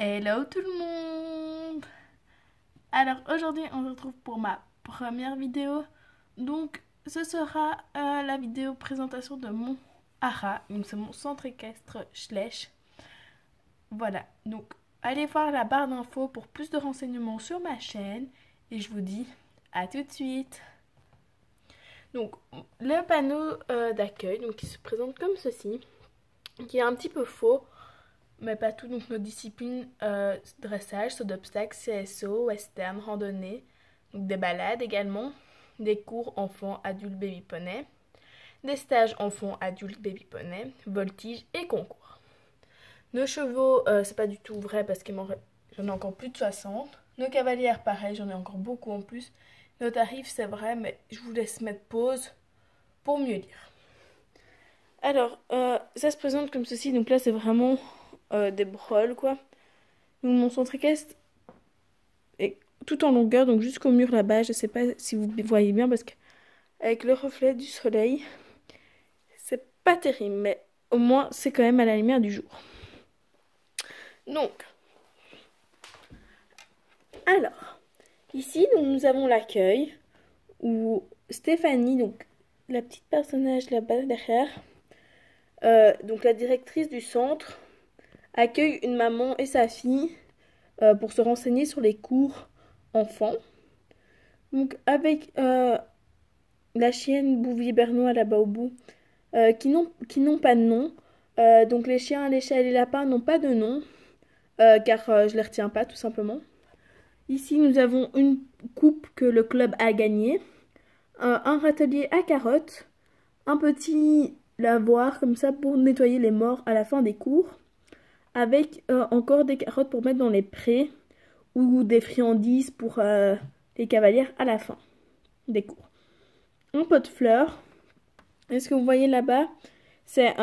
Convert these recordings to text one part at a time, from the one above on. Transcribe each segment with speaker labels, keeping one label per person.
Speaker 1: Hello tout le monde. Alors aujourd'hui on se retrouve pour ma première vidéo. Donc ce sera la vidéo présentation de mon ARA. Donc c'est mon centre équestre Schleich. Voilà, donc allez voir la barre d'infos pour plus de renseignements sur ma chaîne. Et je vous dis à tout de suite. Donc le panneau d'accueil, donc qui se présente comme ceci, qui est un petit peu faux, mais pas tout. Donc nos disciplines dressage, saut d'obstacles, CSO, western, randonnée, donc des balades également, des cours enfants, adultes, baby poney, des stages enfants, adultes, baby poney, voltige et concours. Nos chevaux, c'est pas du tout vrai parce que j'en ai encore plus de 60. Nos cavalières, pareil, j'en ai encore beaucoup en plus. Nos tarifs, c'est vrai, mais je vous laisse mettre pause pour mieux lire. Alors, ça se présente comme ceci. Donc là, c'est vraiment des brolles, quoi. Donc mon centre équestre est tout en longueur, donc jusqu'au mur là-bas. Je sais pas si vous voyez bien parce que avec le reflet du soleil, c'est pas terrible, mais au moins c'est quand même à la lumière du jour. Donc, alors, ici donc, nous avons l'accueil où Stéphanie, donc la petite personnage là-bas derrière, donc la directrice du centre, accueille une maman et sa fille pour se renseigner sur les cours enfants. Donc avec la chienne Bouvier Bernois là-bas au bout, qui n'ont pas de nom. Donc les chiens, les chats et les lapins n'ont pas de nom, car je les retiens pas tout simplement. Ici nous avons une coupe que le club a gagnée, un râtelier à carottes, un petit lavoir comme ça pour nettoyer les morts à la fin des cours, avec encore des carottes pour mettre dans les prés, ou des friandises pour les cavalières à la fin des cours. Un pot de fleurs. Et ce que vous voyez là-bas, c'est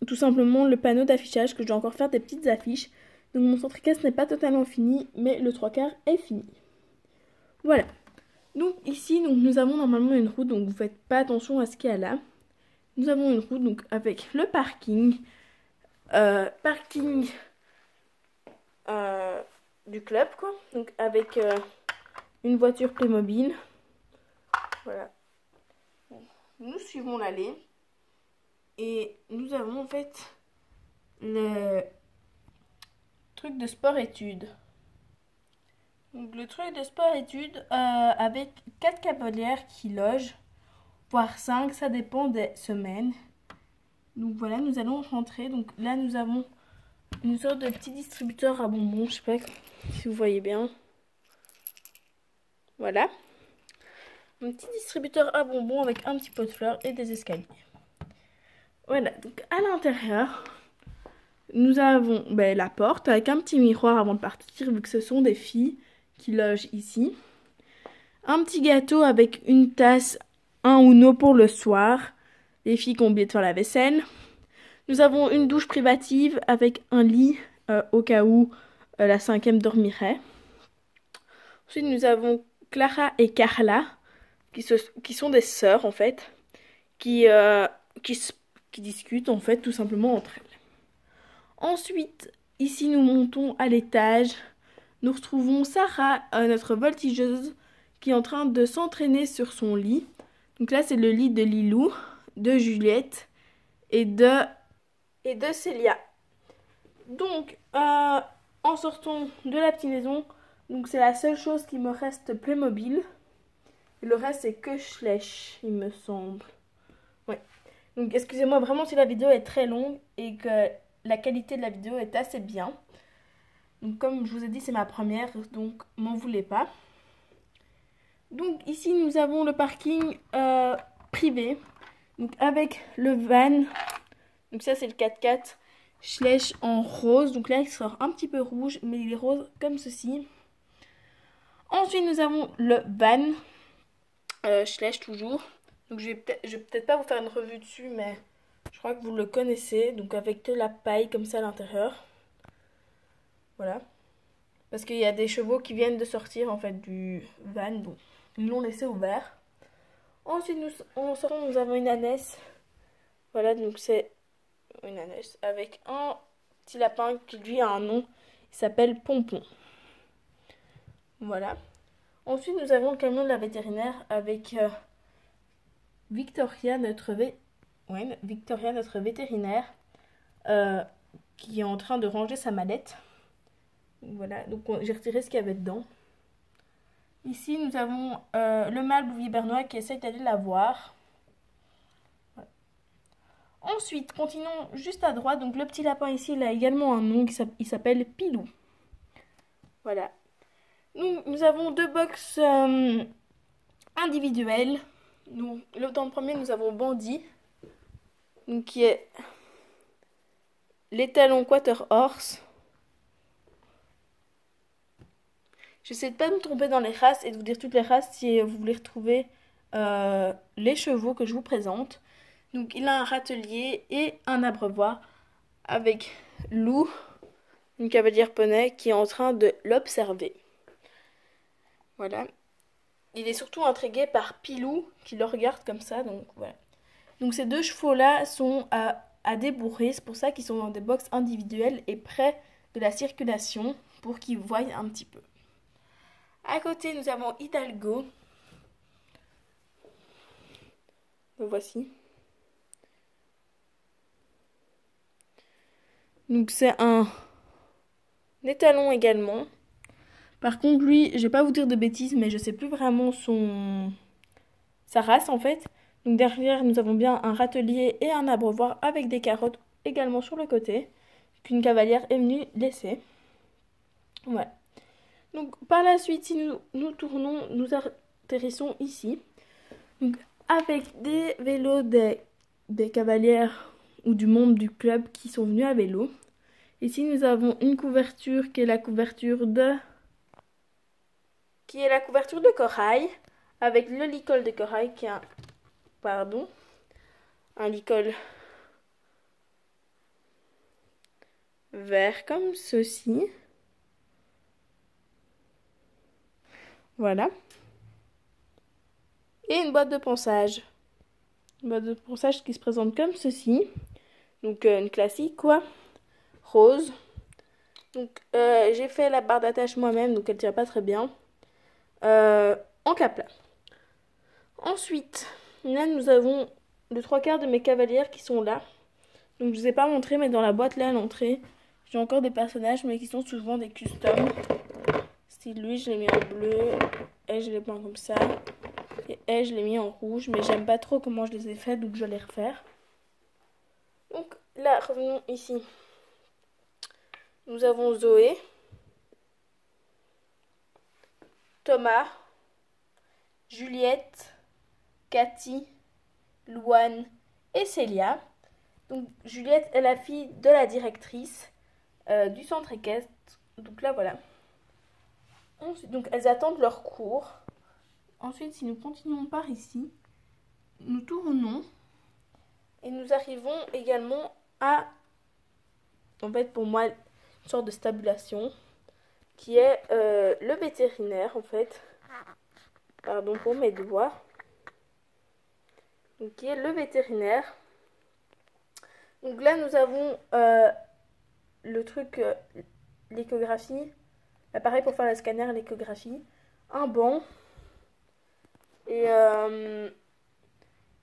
Speaker 1: tout simplement le panneau d'affichage que je dois encore faire des petites affiches. Donc mon centre équestre n'est pas totalement fini, mais le 3/4 est fini. Voilà. Donc ici, nous avons normalement une route, donc vous faites pas attention à ce qu'il y a là. Nous avons une route donc avec le parking. Parking du club, quoi. Donc avec une voiture Playmobil. Voilà. Nous suivons l'allée. Et nous avons en fait le truc de sport-études. Donc le truc de sport-études avec 4 cavalières qui logent, voire 5, ça dépend des semaines. Donc voilà, nous allons rentrer. Donc là nous avons une sorte de petit distributeur à bonbons, je sais pas si vous voyez bien. Voilà. Un petit distributeur à bonbons avec un petit pot de fleurs et des escaliers. Voilà, donc à l'intérieur, nous avons la porte avec un petit miroir avant de partir, vu que ce sont des filles qui logent ici. Un petit gâteau avec une tasse, un Uno pour le soir. Les filles qui ont oublié de faire la vaisselle. Nous avons une douche privative avec un lit au cas où la 5e dormirait. Ensuite, nous avons Clara et Carla, qui sont des sœurs en fait, qui discutent en fait tout simplement entre elles. Ensuite, ici nous montons à l'étage. Nous retrouvons Sarah, notre voltigeuse, qui est en train de s'entraîner sur son lit. Donc là, c'est le lit de Lilou, de Juliette et de Célia. Donc, en sortant de la petite maison, donc c'est la seule chose qui me reste Playmobil. Et le reste, c'est que Schleich, il me semble. Ouais. Donc, excusez-moi vraiment si la vidéo est très longue et que la qualité de la vidéo est assez bien. Donc comme je vous ai dit, c'est ma première, donc m'en voulez pas. Donc ici nous avons le parking privé, donc avec le van. Donc ça c'est le 4x4 Schleich en rose. Donc là il sort un petit peu rouge, mais il est rose comme ceci. Ensuite nous avons le van Schleich toujours. Donc je vais peut-être pas vous faire une revue dessus, mais je crois que vous le connaissez. Donc avec de la paille comme ça à l'intérieur. Voilà. Parce qu'il y a des chevaux qui viennent de sortir en fait du van, donc ils l'ont laissé ouvert. Ensuite, nous avons une ânesse. Voilà, donc c'est une ânesse avec un petit lapin qui lui a un nom, il s'appelle Pompon. Voilà. Ensuite, nous avons le camion de la vétérinaire avec Victoria, notre vétérinaire, qui est en train de ranger sa mallette. Voilà, donc j'ai retiré ce qu'il y avait dedans. Ici, nous avons le mâle bouvier bernois qui essaie d'aller la voir. Voilà. Ensuite, continuons juste à droite. Donc le petit lapin ici, il a également un nom, il s'appelle Pilou. Voilà. Nous avons deux box individuelles. Dans le premier, nous avons Bandit, donc, qui est l'étalon Quarter Horse. J'essaie de pas me tromper dans les races et de vous dire toutes les races si vous voulez retrouver les chevaux que je vous présente. Donc il a un râtelier et un abreuvoir avec Lou, une cavalière poney, qui est en train de l'observer. Voilà. Il est surtout intrigué par Pilou qui le regarde comme ça. Donc voilà. Donc ces deux chevaux-là sont à débourrer. C'est pour ça qu'ils sont dans des box individuelles et près de la circulation pour qu'ils voient un petit peu. À côté, nous avons Hidalgo. Le voici. Donc c'est un étalon également. Par contre, lui, je vais pas vous dire de bêtises, mais je sais plus vraiment sa race en fait. Donc derrière, nous avons bien un râtelier et un abreuvoir avec des carottes également sur le côté, qu'une cavalière est venue laisser. Voilà. Donc par la suite, si nous tournons, nous atterrissons ici. Donc avec des vélos des cavalières ou du monde du club qui sont venus à vélo. Ici, nous avons une couverture qui est la couverture de corail, avec le licol de corail qui est un licol vert comme ceci. Voilà. Et une boîte de ponçage. Une boîte de ponçage qui se présente comme ceci. Donc une classique quoi. Rose. Donc j'ai fait la barre d'attache moi-même, donc elle tient pas très bien. En cap plat. Ensuite, là nous avons le 3/4 de mes cavalières qui sont là. Donc je vous ai pas montré, mais dans la boîte là à l'entrée, j'ai encore des personnages, mais qui sont souvent des customs. Style lui, je l'ai mis en bleu, elle je l'ai peint comme ça, et elle je l'ai mis en rouge, mais j'aime pas trop comment je les ai fait, donc je vais les refaire. Donc là, revenons ici. Nous avons Zoé, Thomas, Juliette, Cathy, Louane et Célia. Donc Juliette est la fille de la directrice du centre équestre. Donc là voilà. Ensuite, donc elles attendent leur cours. Ensuite, si nous continuons par ici, nous tournons et nous arrivons également à, en fait pour moi, une sorte de stabulation qui est le vétérinaire en fait. Pardon pour mes doigts. Donc, qui est le vétérinaire. Donc là nous avons le truc, l'échographie, l'appareil pour faire le scanner et l'échographie, un banc. Et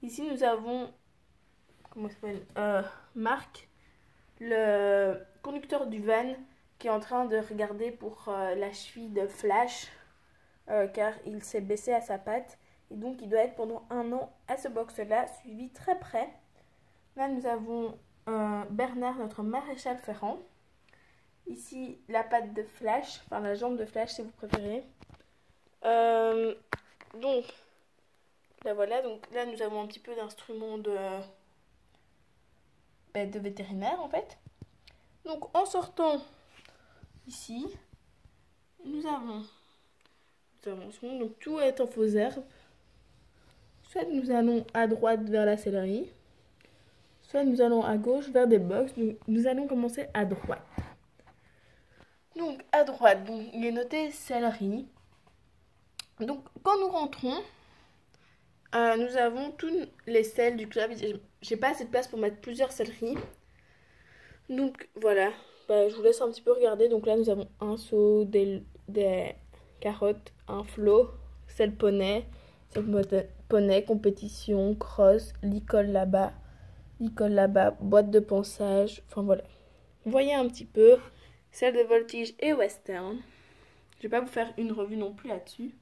Speaker 1: ici nous avons, comment ça s'appelle, Marc, le conducteur du van, qui est en train de regarder pour la cheville de Flash, car il s'est baissé à sa patte. Et donc il doit être pendant 1 an à ce box-là, suivi très près. Là nous avons Bernard, notre maréchal ferrant. Ici la patte de Flash, enfin la jambe de Flash si vous préférez. Donc là voilà, donc là nous avons un petit peu d'instruments de vétérinaire en fait. Donc en sortant ici, nous avons donc tout est en faux herbe. Soit nous allons à droite vers la sellerie, soit nous allons à gauche vers des box. Nous allons commencer à droite. Donc à droite, donc, il est noté sellerie. Donc quand nous rentrons, nous avons toutes les selles du club. J'ai pas assez de place pour mettre plusieurs selleries. Donc voilà, je vous laisse un petit peu regarder. Donc là, nous avons un seau, des carottes, un flot, c'est le poney, compétition, cross, l'école là-bas, boîte de ponçage, enfin voilà. Vous voyez un petit peu, celle de Voltige et Western. Je vais pas vous faire une revue non plus là-dessus.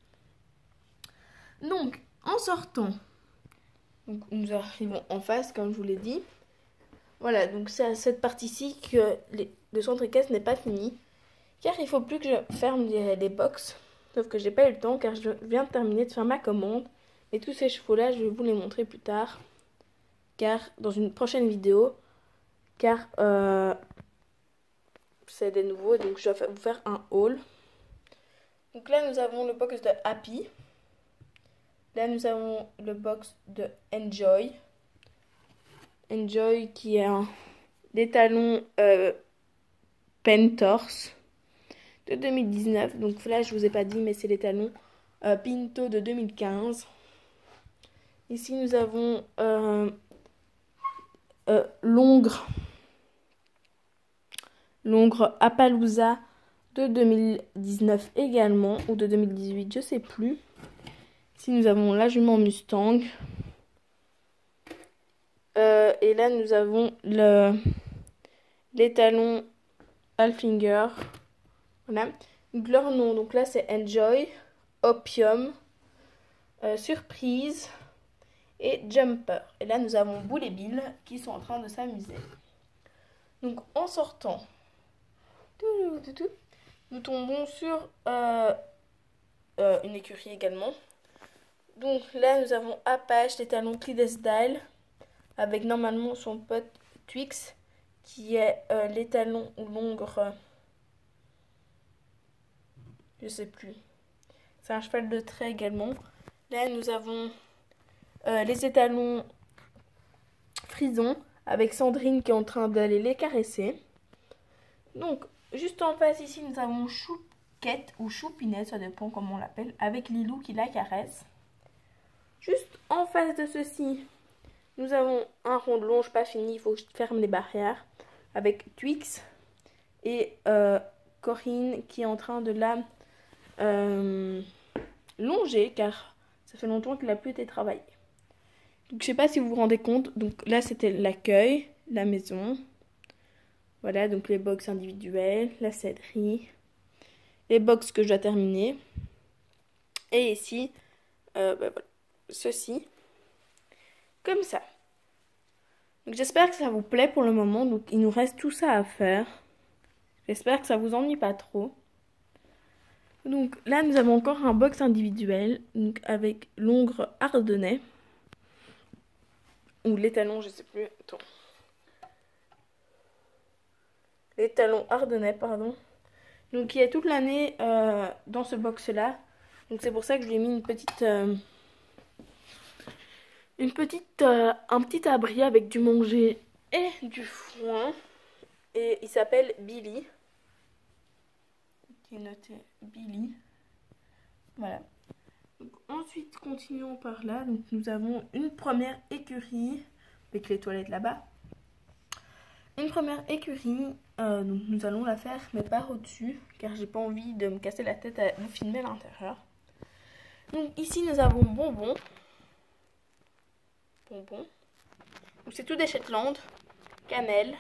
Speaker 1: Donc, en sortant, donc nous arrivons en face, comme je vous l'ai dit. Voilà, donc c'est à cette partie-ci que le centre équestre n'est pas fini. Car il faut plus que je ferme les box. Sauf que j'ai pas eu le temps car je viens de terminer de faire ma commande. Et tous ces chevaux-là, je vais vous les montrer plus tard. Car dans une prochaine vidéo. Car c'est des nouveaux. Donc je vais vous faire un haul. Donc là, nous avons le box de Happy. Là, nous avons le box de Enjoy. Enjoy qui est des talons Pentorse de 2019. Donc là, je vous ai pas dit, mais c'est les talons Pinto de 2015. Ici, nous avons l'Ongre Appaloosa de 2019 également, ou de 2018, je sais plus. Ici, nous avons la jument Mustang. Et là, nous avons les talons Alfinger. Voilà. Donc, leur nom, donc là, c'est Enjoy, Opium, Surprise et Jumper. Et là, nous avons Boule et Bill qui sont en train de s'amuser. Donc, en sortant, nous tombons sur une écurie également. Donc là, nous avons Apache, les talons Clydesdale, avec normalement son pote Twix, qui est les talons ou l'ongre, je sais plus. C'est un cheval de trait également. Là, nous avons les étalons Frison, avec Sandrine qui est en train d'aller les caresser. Donc, juste en face ici, nous avons Chouquette ou Choupinette, ça dépend comment on l'appelle, avec Lilou qui la caresse. Juste en face de ceci, nous avons un rond de longe pas fini, il faut que je ferme les barrières, avec Twix et Corinne qui est en train de la longer, car ça fait longtemps qu'il n'a plus été travaillé. Donc je sais pas si vous vous rendez compte, donc là c'était l'accueil, la maison. Voilà, donc les box individuelles, la céderie, les box que je dois terminer. Et ici, voilà, ceci, comme ça. Donc j'espère que ça vous plaît pour le moment. Donc il nous reste tout ça à faire. J'espère que ça vous ennuie pas trop. Donc là, nous avons encore un box individuel, donc avec l'ongre ardennais. Ou les talons, je sais plus. Attends. Les talons ardennais, pardon. Donc il y a toute l'année dans ce box là. Donc c'est pour ça que je lui ai mis un petit abri avec du manger et du foin. Et il s'appelle Billy. Qui est noté Billy. Voilà. Donc, ensuite, continuons par là. Donc nous avons une première écurie avec les toilettes là-bas. Une première écurie, donc nous allons la faire, mais par au-dessus, car j'ai pas envie de me casser la tête à vous filmer à l'intérieur. Donc ici nous avons Bonbon. Donc c'est tout des Shetland. Cannelle.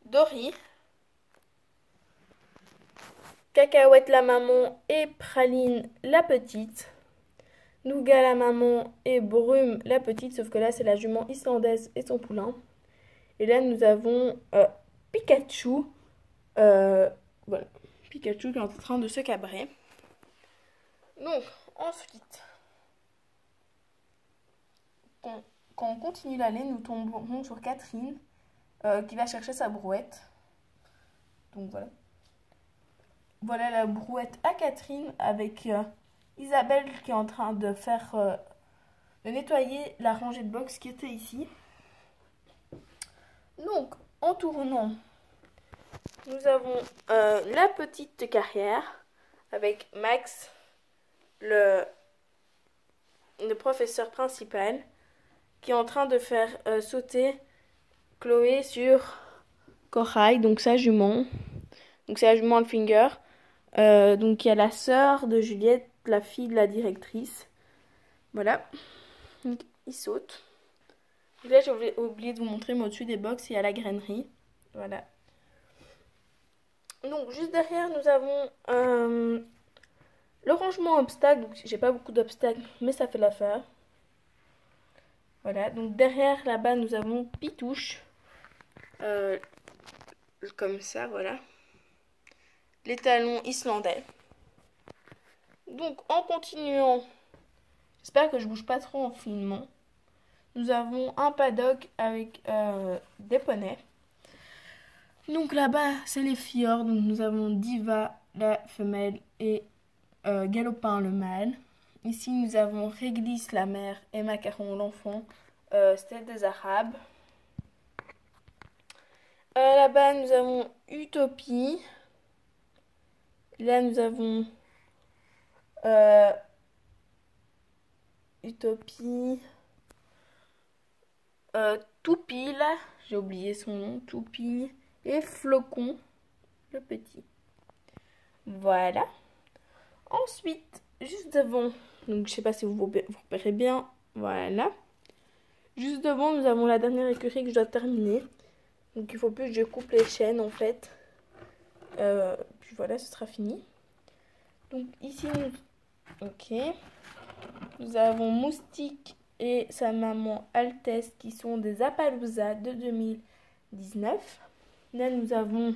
Speaker 1: Dory. Cacahuète la maman et Praline la petite. Nougat la maman et Brume la petite, sauf que là c'est la jument islandaise et son poulain. Et là nous avons Pikachu. Voilà, Pikachu qui est en train de se cabrer. Donc ensuite, quand on continue l'allée, nous tomberons sur Catherine qui va chercher sa brouette. Donc voilà. Voilà la brouette à Catherine avec Isabelle qui est en train de faire de nettoyer la rangée de box qui était ici. Donc en tournant, nous avons la petite carrière avec Max, le professeur principal, qui est en train de faire sauter Chloé sur Corail, donc sa jument. Donc c'est la jument Alfinger. Donc il y a la sœur de Juliette, la fille de la directrice. Voilà. Donc, il saute. Donc là j'ai oublié de vous montrer, mais au-dessus des box, il y a la grainerie. Voilà. Donc juste derrière, nous avons le rangement obstacle. Donc j'ai pas beaucoup d'obstacles, mais ça fait l'affaire. Voilà. Donc derrière, là-bas, nous avons Pitouche. Comme ça, voilà. Les talons islandais. Donc en continuant, j'espère que je bouge pas trop en filmant. Nous avons un paddock avec des poneys. Donc là-bas, c'est les fjords. Donc nous avons Diva, la femelle, et Galopin, le mâle. Ici, nous avons Réglisse, la mère, et Macaron, l'enfant. Stèle des Arabes. Là-bas, nous avons Utopie. Là, nous avons Utopie. Toupie, là, j'ai oublié son nom. Toupie. Et Flocon, le petit. Voilà. Ensuite, juste devant, donc je sais pas si vous repérez bien, voilà. Juste devant, nous avons la dernière écurie que je dois terminer. Donc il faut plus que je coupe les chaînes en fait. Puis voilà, ce sera fini. Donc ici, nous avons Moustique et sa maman Altesse qui sont des Appaloosas de 2019. Là, nous avons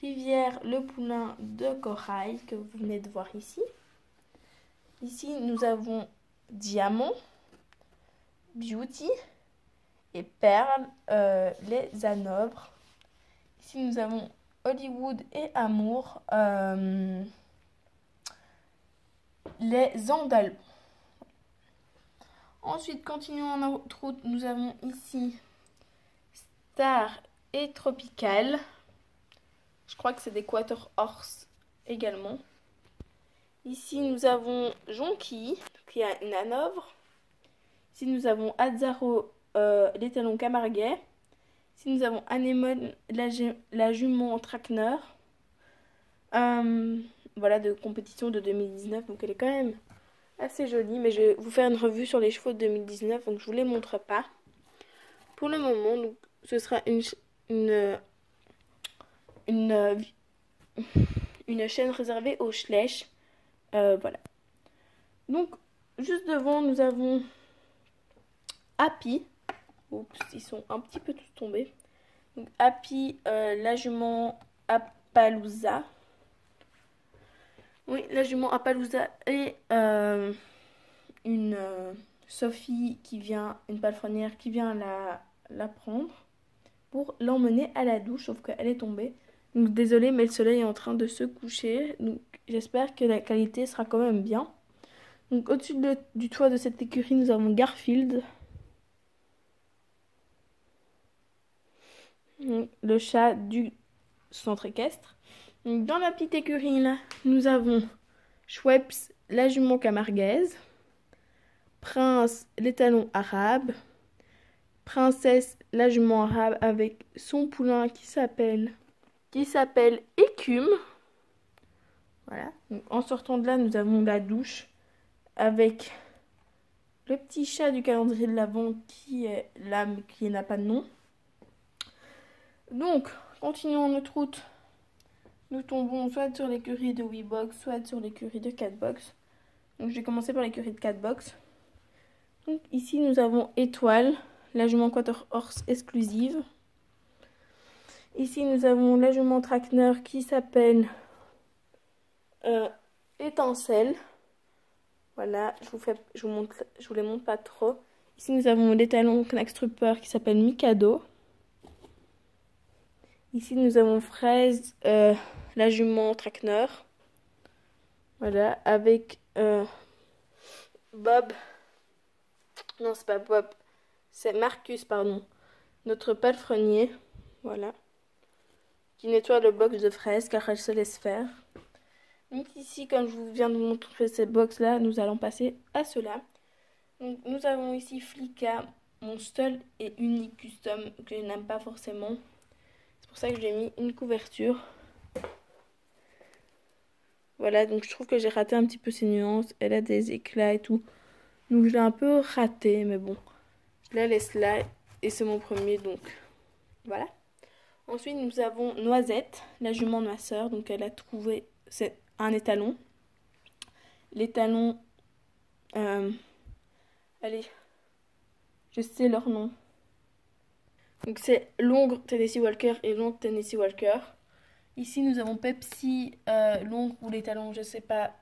Speaker 1: Rivière, le poulain de Corail que vous venez de voir ici. Ici, nous avons Diamant, Beauty et Perle, les Hanovres. Ici, nous avons Hollywood et Amour, les Andalous. Ensuite, continuons notre route. Nous avons ici Star et Tropical. Je crois que c'est des Quarter Horse également. Ici, nous avons Jonquille, qui a une Hanovre. Ici, nous avons Azzaro, les talons camarguais. Ici, nous avons Anémone, la jument Traqueneur. Voilà, de compétition de 2019. Donc, elle est quand même assez jolie. Mais je vais vous faire une revue sur les chevaux de 2019. Donc, je vous les montre pas. Pour le moment, donc, ce sera une chaîne réservée aux Schlech. Voilà. Donc, juste devant, nous avons Happy. Oups, ils sont un petit peu tous tombés. Donc, Happy, la jument Appaloosa. Oui, la jument Appaloosa et une Sophie qui vient, une palefrenière qui vient la prendre pour l'emmener à la douche, sauf qu'elle est tombée. Donc, désolée, mais le soleil est en train de se coucher. Donc, j'espère que la qualité sera quand même bien. Donc, au-dessus du toit de cette écurie, nous avons Garfield. Donc, le chat du centre équestre. Donc, dans la petite écurie, là, nous avons Schweppes, la jument camarguaise. Prince, les talons arabes. Princesse, la jument arabe avec son poulain qui s'appelle Écume. Voilà. Donc, en sortant de là, nous avons la douche avec le petit chat du calendrier de l'Avent qui est l'âme qui n'a pas de nom. Donc, continuons notre route. Nous tombons soit sur l'écurie de WeBox, soit sur l'écurie de Catbox. Donc, je vais commencer par l'écurie de Catbox. Donc, ici, nous avons Étoile, la jument Quarter Horse exclusive. Ici, nous avons la jument Traqueneur qui s'appelle Étincelle. Voilà, je vous les montre pas trop. Ici, nous avons les talons Knackstrupper qui s'appelle Mikado. Ici, nous avons Fraise, la jument Traqueneur. Voilà, avec Bob. Non, c'est pas Bob. C'est Marcus, pardon. Notre palefrenier. Voilà. Qui nettoie le box de Fraise car elle se laisse faire. Donc ici, comme je vous viens de vous montrer cette box-là, nous allons passer à cela. Donc nous avons ici Flicka, mon seul et unique custom que je n'aime pas forcément. C'est pour ça que je lui ai mis une couverture. Voilà, donc je trouve que j'ai raté un petit peu ses nuances. Elle a des éclats et tout. Donc je l'ai un peu raté, mais bon. Je la laisse là et c'est mon premier, donc voilà. Ensuite, nous avons Noisette, la jument de ma soeur. Donc elle a trouvé un étalon. L'étalon, allez, je sais leur nom. Donc c'est Longres Tennessee Walker et Longres Tennessee Walker. Ici nous avons Pepsi, Longres ou l'étalon, je sais pas,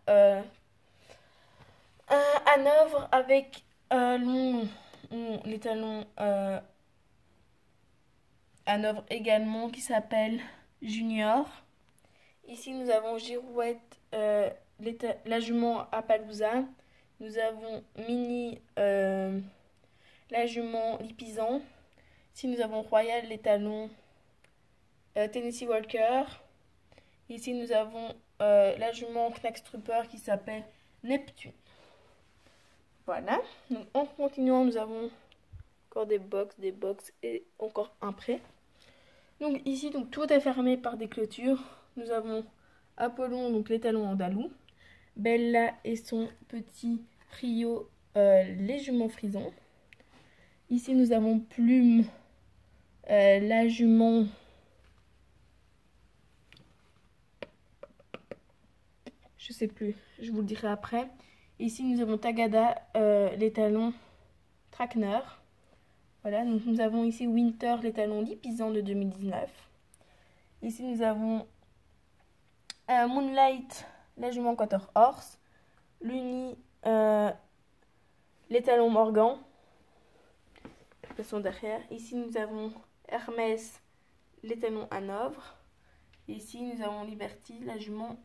Speaker 1: Hanovre avec l'étalon Hanovre également qui s'appelle Junior. Ici nous avons Girouette, la jument Appaloosa. Nous avons Mini, la jument Lipizzan. Ici nous avons Royal, l'étalon Tennessee Walker. Ici nous avons la jument Knackstrupper qui s'appelle Neptune. Voilà. Donc en continuant, nous avons encore des box et encore un prêt. Donc ici, donc, tout est fermé par des clôtures. Nous avons Apollon, donc l'étalon andalou. Bella et son petit trio, les juments frisons. Ici, nous avons Plume, la jument je sais plus, je vous le dirai après. Ici, nous avons Tagada, l'étalon Trackner. Voilà, donc nous avons ici Winter, l'étalon Lipizzan de 2019. Ici, nous avons Moonlight, la jument Quarter Horse. Luni, l'étalon Morgan. Passons derrière. Ici, nous avons Hermès, l'étalon Hanovre. Ici, nous avons Liberty, la jument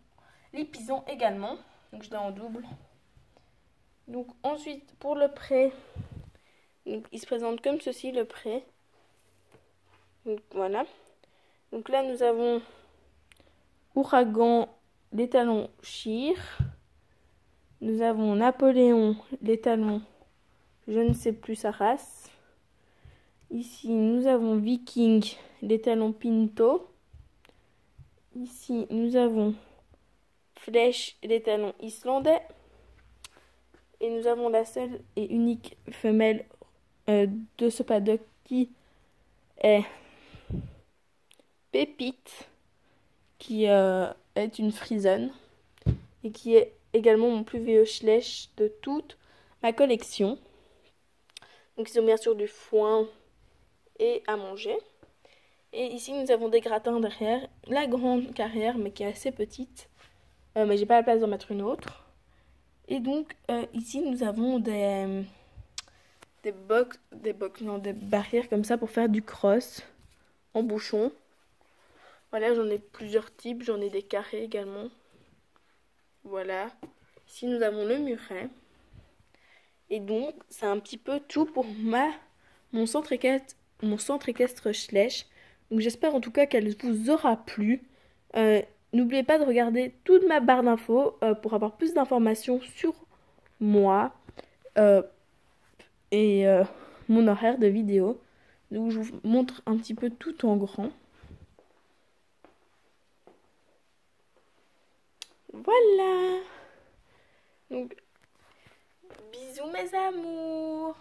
Speaker 1: Lipizzan également. Donc, je l'ai en double. Donc, ensuite, pour le prêt, donc, il se présente comme ceci, le prêt. Donc, voilà. Donc là, nous avons Ouragan, l'étalon Chir. Nous avons Napoléon, l'étalon, je ne sais plus sa race. Ici, nous avons Viking, l'étalon Pinto. Ici, nous avons Flèche, l'étalon islandais. Et nous avons la seule et unique femelle de ce paddock qui est Pépite, qui est une frisonne et qui est également mon plus vieux Schlech de toute ma collection. Donc ils ont bien sûr du foin et à manger. Et ici nous avons des gratins derrière, la grande carrière mais qui est assez petite, mais j'ai pas la place d'en mettre une autre. Et donc ici nous avons des barrières comme ça pour faire du cross en bouchon. Voilà, j'en ai plusieurs types, j'en ai des carrés également. Voilà. Ici nous avons le muret. Et donc c'est un petit peu tout pour mon centre équestre Schlech. Donc j'espère en tout cas qu'elle vous aura plu. N'oubliez pas de regarder toute ma barre d'infos pour avoir plus d'informations sur moi et mon horaire de vidéo. Donc je vous montre un petit peu tout en grand. Voilà. Donc bisous mes amours.